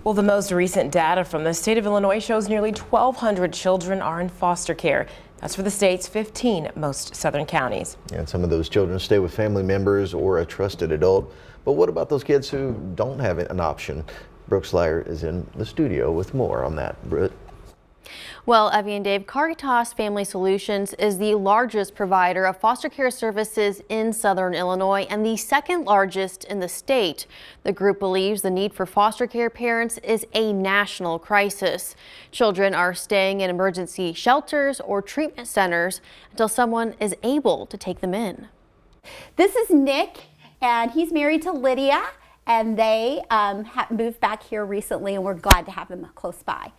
Well, the most recent data from the state of Illinois shows nearly 1,200 children are in foster care. That's for the state's 15 most southern counties. And some of those children stay with family members or a trusted adult. But what about those kids who don't have an option? Brooke Slyer is in the studio with more on that. Britt. Well, Evie and Dave, Caritas Family Solutions is the largest provider of foster care services in southern Illinois and the second largest in the state. The group believes the need for foster care parents is a national crisis. Children are staying in emergency shelters or treatment centers until someone is able to take them in. This is Nick, and he's married to Lydia, and they moved back here recently, and we're glad to have them close by.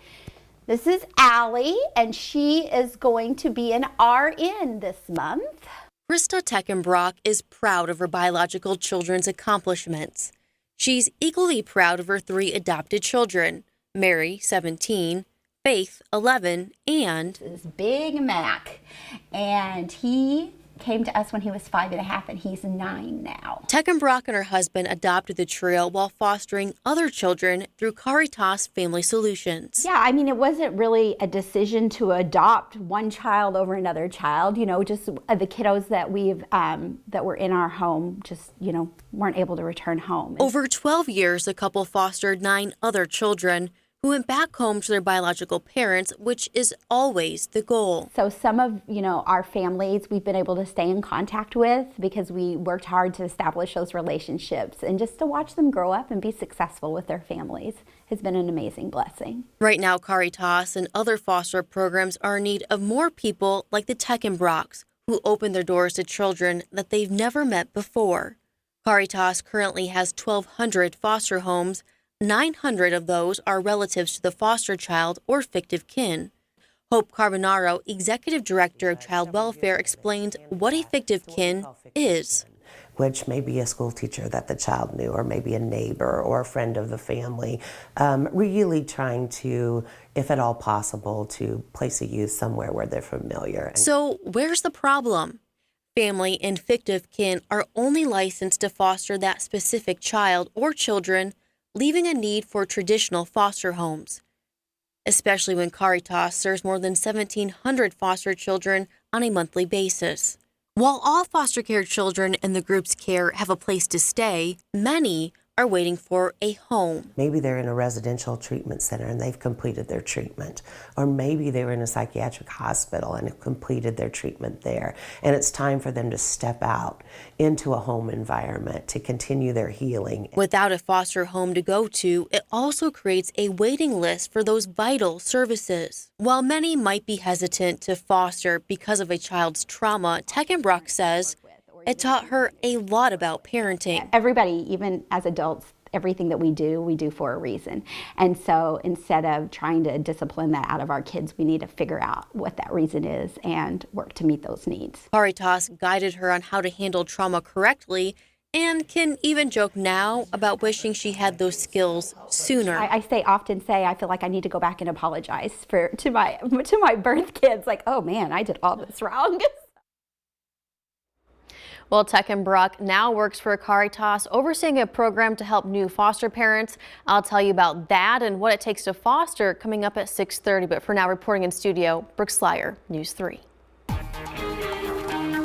This is Allie, and she is going to be an RN this month. Krista Teckenbrock is proud of her biological children's accomplishments. She's equally proud of her 3 adopted children, Mary, 17, Faith, 11, and this is Big Mac, and he came to us when he was 5.5, and he's 9 now. Teckenbrock and her husband adopted the trio while fostering other children through Caritas Family Solutions. Yeah, I mean, it wasn't really a decision to adopt one child over another child. You know, just the kiddos that that were in our home just, weren't able to return home. Over 12 years, the couple fostered 9 other children who went back home to their biological parents, which is always the goal. So some of, our families we've been able to stay in contact with because we worked hard to establish those relationships, and just to watch them grow up and be successful with their families has been an amazing blessing. Right now, Caritas and other foster programs are in need of more people like the Teckenbrocks, who open their doors to children that they've never met before. Caritas currently has 1,200 foster homes. 900 of those are relatives to the foster child or fictive kin. Hope Carbonaro, Executive Director of Child Welfare, explains what a fictive kin is. Which may be a school teacher that the child knew, or maybe a neighbor or a friend of the family. Really trying to, if at all possible, to place a youth somewhere where they're familiar. So where's the problem? Family and fictive kin are only licensed to foster that specific child or children, leaving a need for traditional foster homes, especially when Caritas serves more than 1,700 foster children on a monthly basis. While all foster care children in the group's care have a place to stay, many are waiting for a home. Maybe they're in a residential treatment center and they've completed their treatment. Or maybe they were in a psychiatric hospital and have completed their treatment there. And it's time for them to step out into a home environment to continue their healing. Without a foster home to go to, it also creates a waiting list for those vital services. While many might be hesitant to foster because of a child's trauma, Teckenbrock says it taught her a lot about parenting. Everybody, even as adults, everything that we do for a reason. And so instead of trying to discipline that out of our kids, we need to figure out what that reason is and work to meet those needs. Caritas guided her on how to handle trauma correctly, and can even joke now about wishing she had those skills sooner. I often say I feel like I need to go back and apologize to my birth kids. Like, oh man, I did all this wrong. Well, Teckenbrock now works for Caritas, overseeing a program to help new foster parents. I'll tell you about that and what it takes to foster coming up at 6:30. But for now, reporting in studio, Brooke Slyer, News 3.